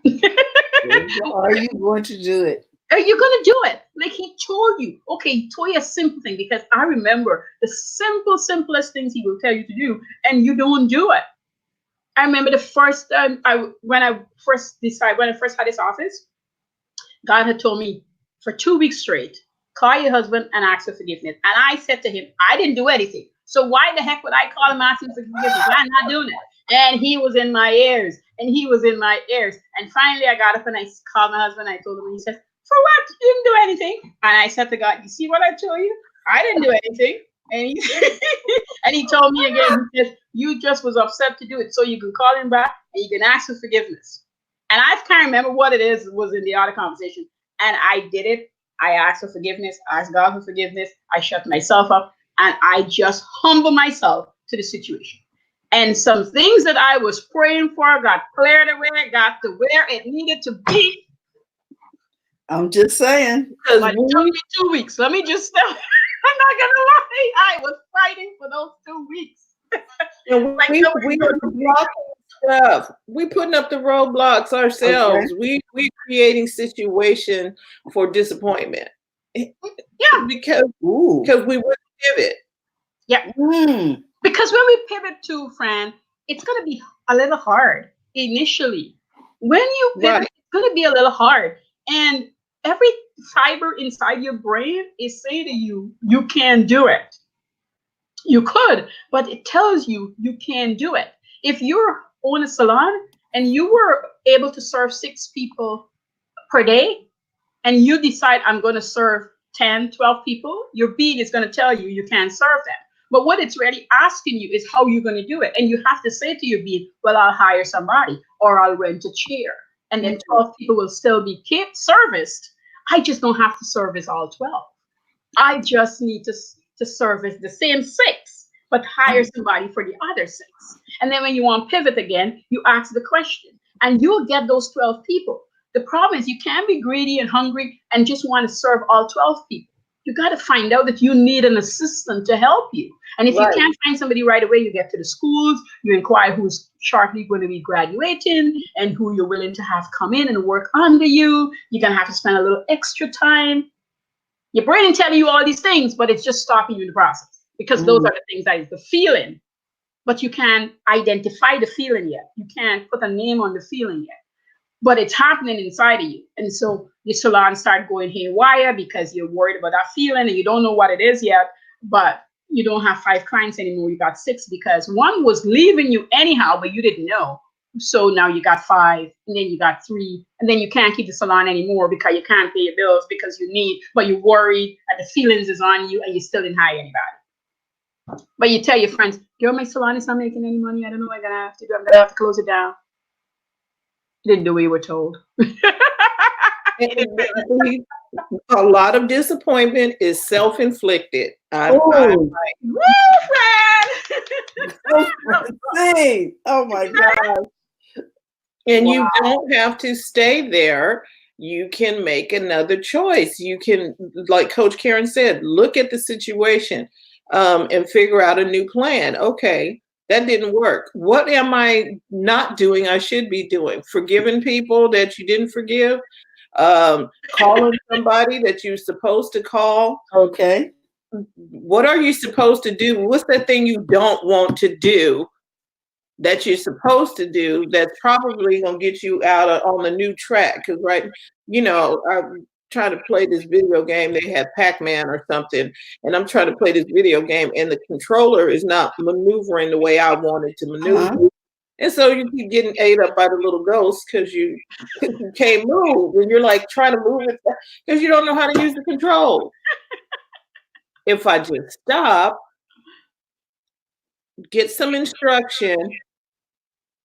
Are you going to do it? Are you going to do it? Like he told you. Okay, he told you a simple thing because I remember the simplest things he will tell you to do and you don't do it. I remember the first time when I first had this office, God had told me for 2 weeks straight, call your husband and ask for forgiveness. And I said to him, I didn't do anything. So why the heck would I call him asking for forgiveness? I'm not doing it. And he was in my ears. And finally I got up and I called my husband. I told him, and he said, for what? You didn't do anything. And I said to God, you see what I told you? I didn't do anything. And he told me again, he says, you just was upset to do it. So you can call him back and you can ask for forgiveness. And I can't remember what it was in the other conversation. And I did it. I asked for forgiveness. I asked God for forgiveness. I shut myself up. And I just humble myself to the situation. And some things that I was praying for got cleared away, got to where it needed to be. I'm just saying. Because it took me 2 weeks. Let me just tell you, I'm not going to lie. I was fighting for those 2 weeks. And we are blocking stuff. We putting up the roadblocks ourselves. Okay. We creating situation for disappointment. Yeah. Because we wouldn't pivot. Yeah. Because when we pivot to, Fran, it's going to be a little hard initially. When you pivot, It's going to be a little hard. And every fiber inside your brain is saying to you, you can't do it. You could, but it tells you you can't do it. If you're on a salon and you were able to serve 6 people per day, and you decide I'm going to serve 10, 12 people, your being is going to tell you you can't serve them. But what it's really asking you is how you're going to do it. And you have to say to your being, well, I'll hire somebody or I'll rent a chair. And then 12 people will still be serviced. I just don't have to service all 12. I just need to service the same 6, but hire somebody for the other 6. And then when you want to pivot again, you ask the question and you'll get those 12 people. The problem is you can't be greedy and hungry and just want to serve all 12 people. You got to find out that you need an assistant to help you. And if you can't find somebody right away, you get to the schools, you inquire who's shortly going to be graduating and who you're willing to have come in and work under you. You're going to have to spend a little extra time. Your brain is telling you all these things, but it's just stopping you in the process because those are the things that is the feeling. But you can't identify the feeling yet. You can't put a name on the feeling yet. But it's happening inside of you. And so your salon start going haywire because you're worried about that feeling and you don't know what it is yet, but you don't have 5 clients anymore. You got 6 because one was leaving you anyhow, but you didn't know. So now you got 5, and then you got 3, and then you can't keep the salon anymore because you can't pay your bills because you need, but you're worried and the feelings is on you and you still didn't hire anybody. But you tell your friends, girl, my salon is not making any money. I don't know what I'm gonna have to do. I'm gonna have to close it down. You didn't do what you were told. A lot of disappointment is self-inflicted. Oh, Woo, Francine. Oh my God. And you don't have to stay there. You can make another choice. You can, like Coach Karen said, look at the situation and figure out a new plan. Okay, that didn't work. What am I not doing I should be doing? Forgiving people that you didn't forgive? Calling somebody that you're supposed to call? Okay. What are you supposed to do? What's that thing you don't want to do that you're supposed to do that's probably gonna get you out on the new track? Because I'm trying to play this video game. They had Pac-Man or something, and I'm trying to play this video game, and the controller is not maneuvering the way I wanted to maneuver. And so you keep getting ate up by the little ghost because you can't move, and you're like trying to move it because you don't know how to use the control. If I just stop, get some instruction,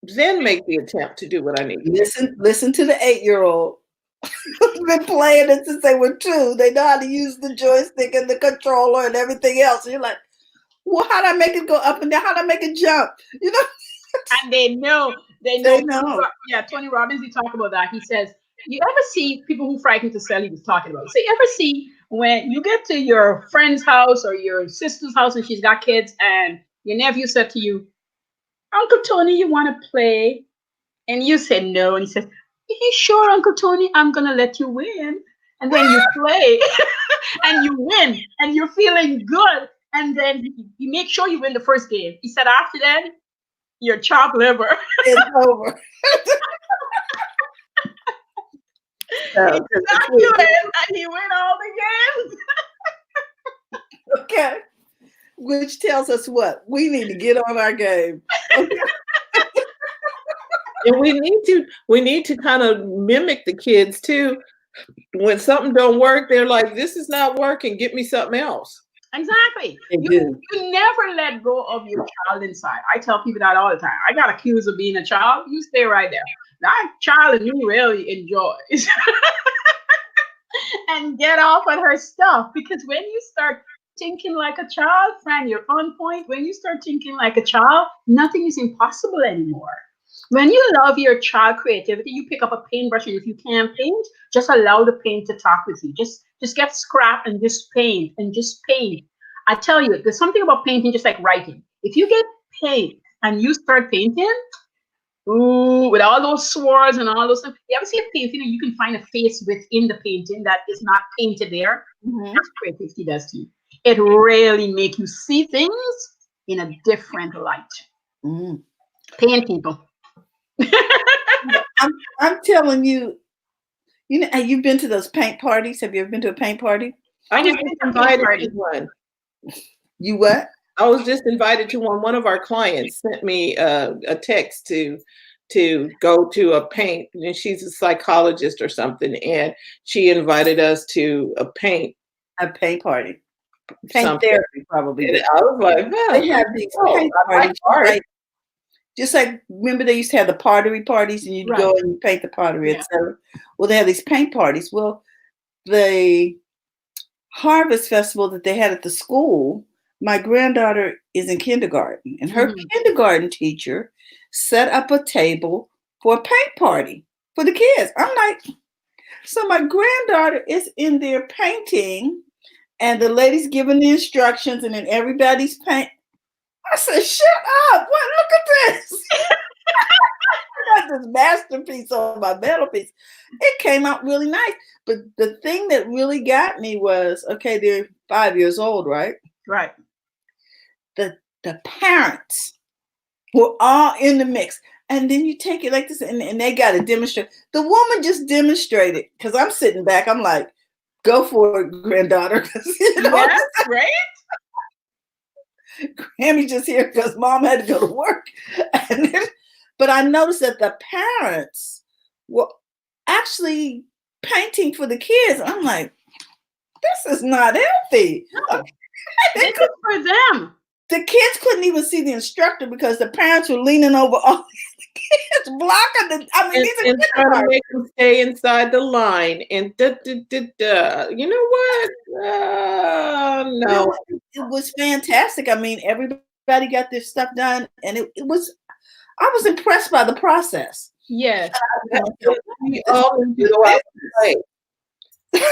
then make the attempt to do what I need. Listen to the 8-year-old. Been playing it since they were 2. They know how to use the joystick and the controller and everything else. And you're like, well, how do I make it go up and down? How do I make it jump? And they know. Yeah, Tony Robbins, he talked about that. He says, you ever see people who frighten to sell? He was talking about. So you ever see when you get to your friend's house or your sister's house and she's got kids and your nephew said to you, Uncle Tony, you want to play? And you said no. And he says, are you sure, Uncle Tony? I'm going to let you win. And then you play and you win and you're feeling good. And then you make sure you win the first game. He said, after that, you're chopped liver. It's over. Exactly, and he win all the games. Okay. Which tells us what? We need to get on our game. Okay. And we need to kind of mimic the kids too. When something don't work, they're like, this is not working. Get me something else. Exactly. You never let go of your child inside. I tell people that all the time. I got accused of being a child. You stay right there. That child in you really enjoys. And get off on her stuff. Because when you start thinking like a child, Fran, you're on point. When you start thinking like a child, nothing is impossible anymore. When you love your child creativity, you pick up a paintbrush, and if you can't paint, just allow the paint to talk with you. Just get scrap and just paint and just paint. I tell you, there's something about painting just like writing. If you get paint and you start painting, with all those swords and all those stuff, you ever see a painting and you can find a face within the painting that is not painted there? Mm-hmm. That's what creativity does to you. It really makes you see things in a different light. Mm. Paint people. I'm telling you, you've been to those paint parties. Have you ever been to a paint party? I was just invited to one. You what? I was just invited to one. One of our clients sent me a text to go to a paint, and she's a psychologist or something, and she invited us to a paint party. Paint therapy, probably. And I was like, they have these paint parties. Just like, remember they used to have the pottery parties, and you'd go and you paint the pottery, etc. Well, they have these paint parties. Well, the harvest festival that they had at the school, my granddaughter is in kindergarten, and her kindergarten teacher set up a table for a paint party for the kids. I'm like, so my granddaughter is in there painting, and the lady's giving the instructions, and then everybody's paint. I said, shut up. What? Look at this. I got this masterpiece on my mantelpiece. It came out really nice. But the thing that really got me was, okay, they're 5 years old, right? Right. The parents were all in the mix. And then you take it like this, and they got to demonstrate. The woman just demonstrated, because I'm sitting back. I'm like, go for it, granddaughter. Yes, right? Grammy's just here because mom had to go to work. And then But I noticed that the parents were actually painting for the kids. I'm like, this is not healthy. No, this is for them. The kids couldn't even see the instructor because the parents were leaning over all the kids, blocking the. I mean, these and are trying to make them stay inside the line. And you know what? No. It was fantastic. I mean, everybody got their stuff done, and it was. I was impressed by the process. Yes. We all need to go out and play.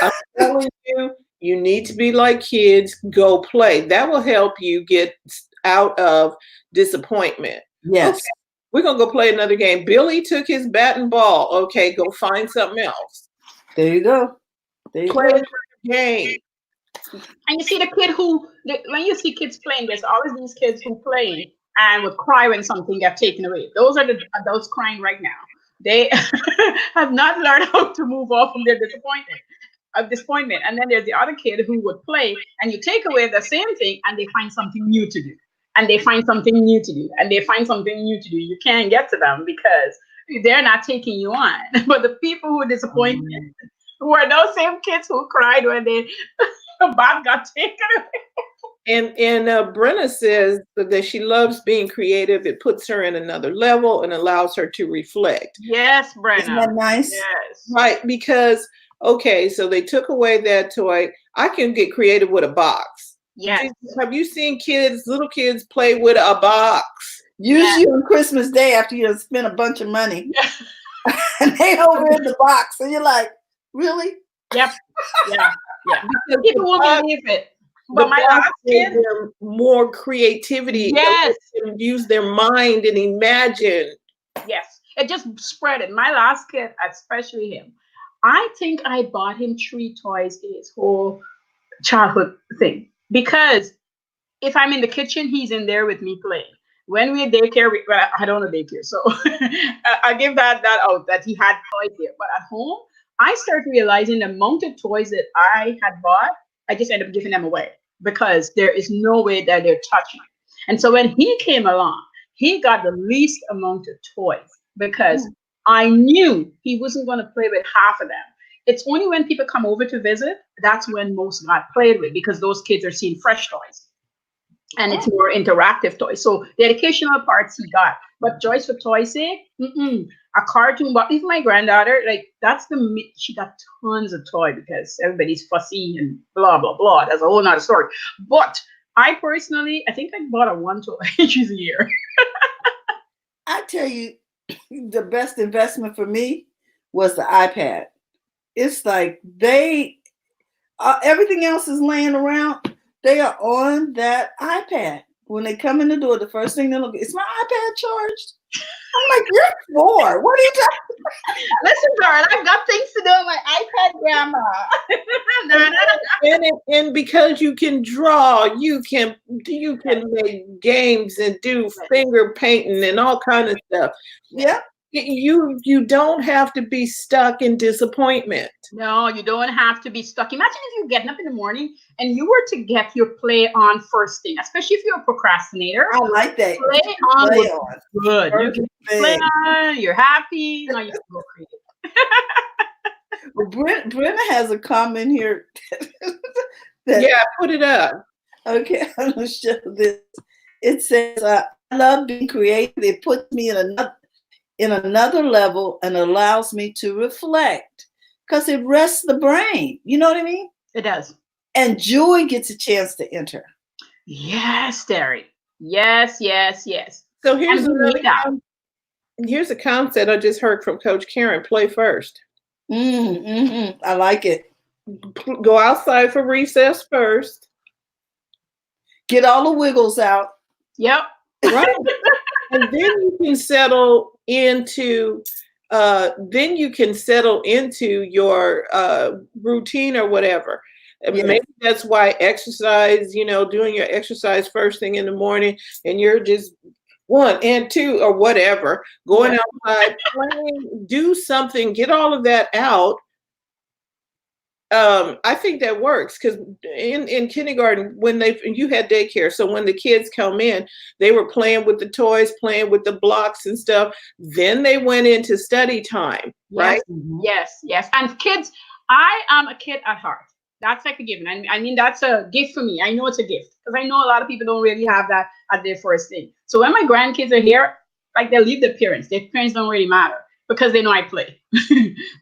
I'm telling you, you need to be like kids. Go play. That will help you get out of disappointment. Yes. Okay, we're gonna go play another game. Billy took his bat and ball. Okay, go find something else. There you go. Play another game. And you see the kid when you see kids playing, there's always these kids who play and would cry when something got taken away. Those are the adults crying right now. They have not learned how to move off from their disappointment. And then there's the other kid who would play, and you take away the same thing, and they find something new to do. And they find something new to do. And they find something new to do. You can't get to them because they're not taking you on. But the people who are disappointed were those same kids who cried when the bat got taken away. And Brenna says that she loves being creative. It puts her in another level and allows her to reflect. Yes, Brenna. Isn't that nice? Yes. Right, because, okay, so they took away that toy. I can get creative with a box. Yes. Have you seen little kids play with a box? Usually on Christmas Day after you have spent a bunch of money. And they over in the box. And you're like, really? Yep. Yeah. People will believe it. But my last kid, more creativity. Yes. And use their mind and imagine. Yes. It just spread it. My last kid, especially him, I think I bought him 3 toys in his whole childhood thing. Because if I'm in the kitchen, he's in there with me playing. When we're daycare, I don't know daycare, so I give that out that he had toys there. But at home, I started realizing the amount of toys that I had bought, I just ended up giving them away because there is no way that they're touching. And so when he came along, he got the least amount of toys because I knew he wasn't going to play with half of them. It's only when people come over to visit, that's when most got played with because those kids are seeing fresh toys. And it's more interactive toys. So the educational parts he got. But Joyce for toys' sake, a cartoon, but even my granddaughter, she got tons of toy because everybody's fussy and blah, blah, blah. That's a whole nother story. But I personally, I think I bought a 1 toy each year. I tell you, the best investment for me was the iPad. It's like everything else is laying around. They are on that iPad. When they come in the door, the first thing they look at is my iPad charged. I'm like, you're 4. What are you talking about? Listen, darling, I've got things to do on my iPad, Grandma. And because you can draw, you can make games and do finger painting and all kind of stuff. Yeah. You don't have to be stuck in disappointment. No, you don't have to be stuck. Imagine if you're getting up in the morning and you were to get your play on first thing, especially if you're a procrastinator. I like that. Play on. Good. You can play on. You're happy. Now you can go creative. Well, Brenna has a comment here. Yeah, put it up. Okay, I'm going to show this. It says, I love being creative. It puts me in another level and allows me to reflect because it rests the brain. You know what I mean? It does. And joy gets a chance to enter. Yes, Terry. Yes. So here's a concept I just heard from Coach Karen. Play first. I like it. Go outside for recess first. Get all the wiggles out. Yep. Right. And then you can settle into your routine or whatever. Yes. Maybe that's why exercise, doing your exercise first thing in the morning and you're just 1 and 2 or whatever, going outside, playing, do something, get all of that out. I think that works because in kindergarten, when you had daycare, so when the kids come in, they were playing with the toys, playing with the blocks and stuff. Then they went into study time, right? Yes, yes. And kids, I am a kid at heart. That's like a given. I mean, that's a gift for me. I know it's a gift because I know a lot of people don't really have that at their first thing. So when my grandkids are here, like they leave their parents. Their parents don't really matter because they know I play.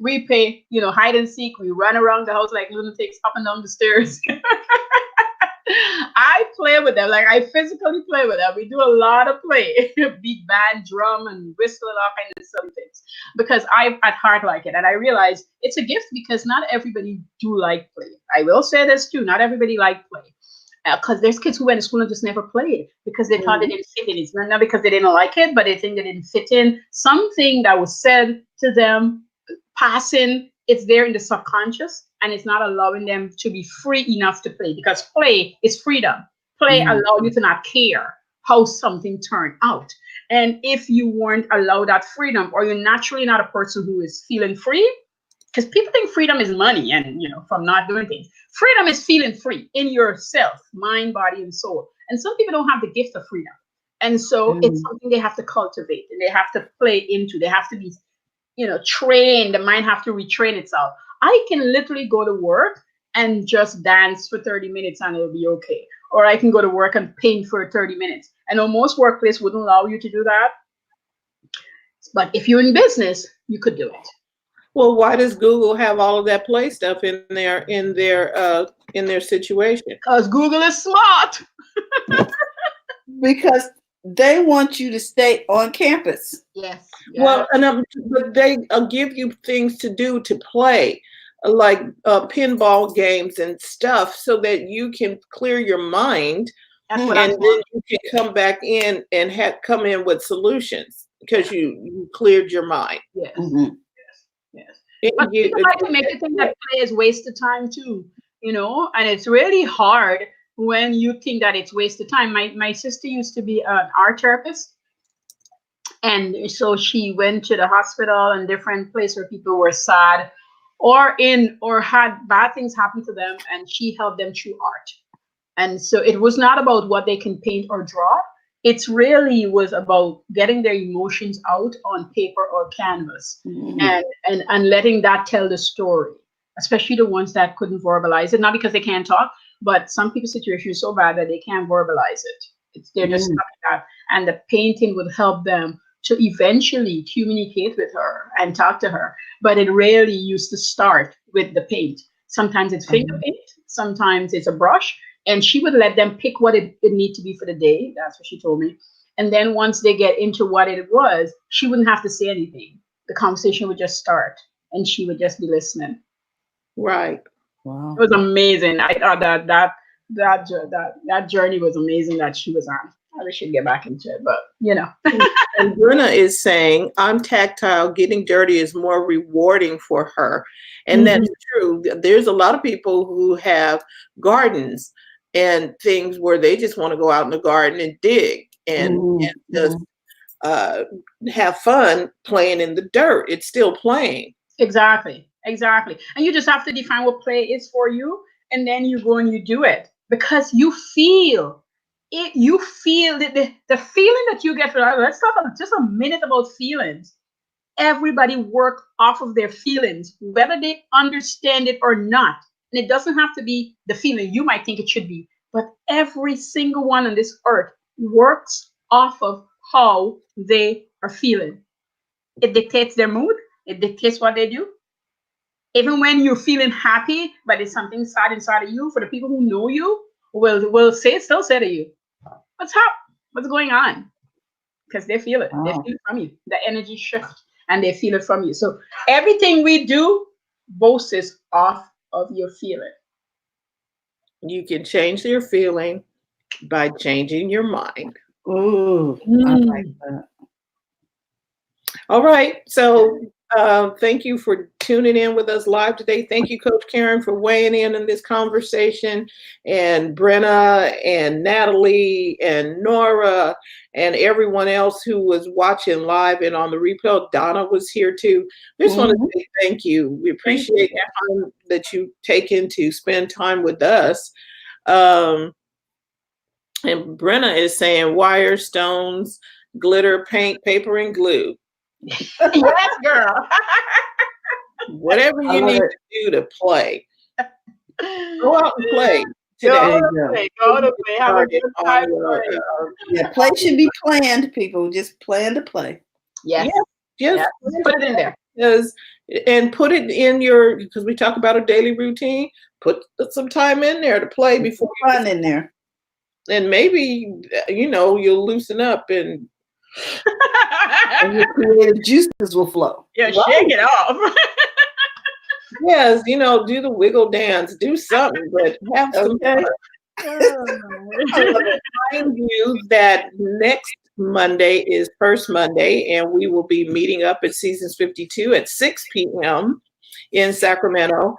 We play, hide and seek. We run around the house like lunatics up and down the stairs. I play with them, like I physically play with them. We do a lot of play, big band, drum, and whistle and all kinds of silly things. Because I at heart like it, and I realize it's a gift because not everybody do like play. I will say this too: not everybody like play. Because there's kids who went to school and just never played because they thought they didn't fit in. It's not because they didn't like it, but they think they didn't fit in. Something that was said to them, passing, it's there in the subconscious, and it's not allowing them to be free enough to play because play is freedom. Play allows you to not care how something turned out. And if you weren't allowed that freedom, or you're naturally not a person who is feeling free, because people think freedom is money and from not doing things. Freedom is feeling free in yourself, mind, body, and soul. And some people don't have the gift of freedom. And so it's something they have to cultivate and they have to play into. They have to be, trained. The mind have to retrain itself. I can literally go to work and just dance for 30 minutes and it'll be okay. Or I can go to work and paint for 30 minutes. I know most workplaces wouldn't allow you to do that. But if you're in business, you could do it. Well, why does Google have all of that play stuff in their situation? Because Google is smart. Because they want you to stay on campus. Yes. Well, but they give you things to do to play, like pinball games and stuff, so that you can clear your mind, and then you can come back in and come in with solutions because you cleared your mind. Yes. Yes. But people like to make you think that play is wasted time too, and it's really hard when you think that it's wasted time. My sister used to be an art therapist, and so she went to the hospital and different places where people were sad or had bad things happen to them, and she helped them through art. And so it was not about what they can paint or draw. It really was about getting their emotions out on paper or canvas and letting that tell the story, especially the ones that couldn't verbalize it, not because they can't talk, but some people's situation is so bad that they can't verbalize it. They're just stuck in that. And the painting would help them to eventually communicate with her and talk to her. But it really used to start with the paint. Sometimes it's finger paint, sometimes it's a brush. And she would let them pick what it need to be for the day. That's what she told me. And then once they get into what it was, she wouldn't have to say anything. The conversation would just start, and she would just be listening. Right. Wow. It was amazing. I thought that journey was amazing that she was on. I wish she'd get back into it, but And Bruna is saying, I'm tactile. Getting dirty is more rewarding for her. And that's true. There's a lot of people who have gardens and things where they just want to go out in the garden and dig and just have fun playing in the dirt. It's still playing. Exactly. And you just have to define what play is for you, and then you go and you do it because you feel it. You feel the feeling that you get. Let's talk just a minute about feelings. Everybody work off of their feelings, whether they understand it or not. And it doesn't have to be the feeling you might think it should be, but every single one on this earth works off of how they are feeling. It dictates their mood. It dictates what they do. Even when you're feeling happy, but it's something sad inside of you, for the people who know you, will still say to you, what's up? What's going on? Because they feel it. They feel it from you. The energy shifts and they feel it from you. So everything we do boasts off of your feeling. You can change your feeling by changing your mind. Ooh, I like that. All right. So Thank you for tuning in with us live today. Thank you, Coach Karen, for weighing in this conversation, and Brenna and Natalie and Nora and everyone else who was watching live and on the replay. Donna was here too. We just want to say thank you. We appreciate the time that you taken to spend time with us. And Brenna is saying wire, stones, glitter, paint, paper, and glue. Yes, girl. Whatever you need to do to play. Go out and play today. Go to play. Have a good time. Yeah, play should be planned, people. Just plan to play. Yes. Just put it in there. And put it in your, because we talk about a daily routine, put some time in there to play before fun in there. And maybe, you'll loosen up and your creative juices will flow. Yeah, shake it off. Yes, do the wiggle dance, do something, but have some fun. Remind you that next Monday is First Monday, and we will be meeting up at Seasons 52 at 6 p.m. in Sacramento.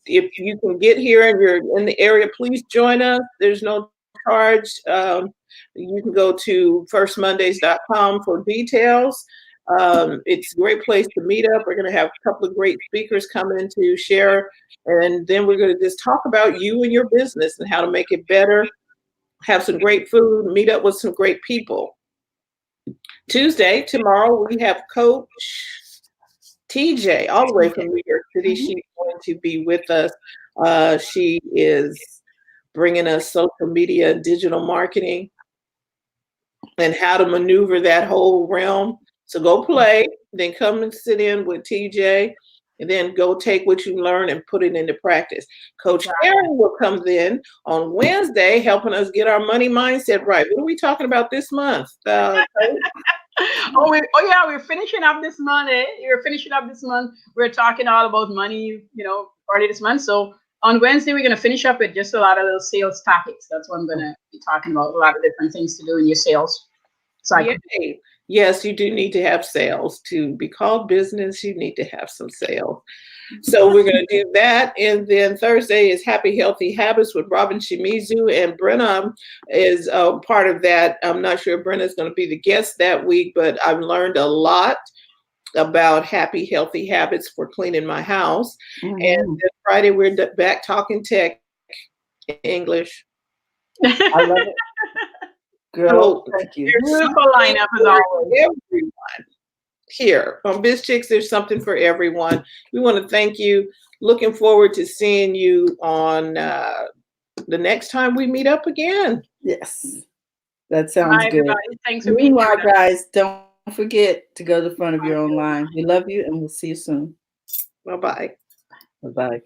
If you can get here and you're in the area, please join us. There's no charge. You can go to firstmondays.com for details. It's a great place to meet up. We're going to have a couple of great speakers coming to share, and then we're going to just talk about you and your business and how to make it better, have some great food, meet up with some great people. Tuesday, tomorrow, we have Coach TJ, all the way from New York City. She's going to be with us. She is bringing us social media and digital marketing and how to maneuver that whole realm. So go play, then come and sit in with TJ, and then go take what you learn and put it into practice. Coach Karen will come then on Wednesday, helping us get our money mindset right. What are we talking about this month? We're finishing up this month. We're finishing up this month. We're talking all about money, early this month. So on Wednesday, we're going to finish up with just a lot of little sales topics. That's what I'm going to be talking about, a lot of different things to do in your sales cycle. Yay. Yes, you do need to have sales. To be called business, you need to have some sales. So we're going to do that. And then Thursday is Happy Healthy Habits with Robin Shimizu. And Brenna is part of that. I'm not sure if Brenna is going to be the guest that week, but I've learned a lot about happy, healthy habits for cleaning my house. And then Friday, we're back talking tech English. I love it. Girl, thank you. Beautiful lineup as always. Everyone here on Biz Chicks, there's something for everyone. We want to thank you. Looking forward to seeing you on the next time we meet up again. Yes, that sounds good. Thanks for being Meanwhile, guys, don't forget to go to the front of your own line. We love you, and we'll see you soon. Bye-bye. Bye-bye.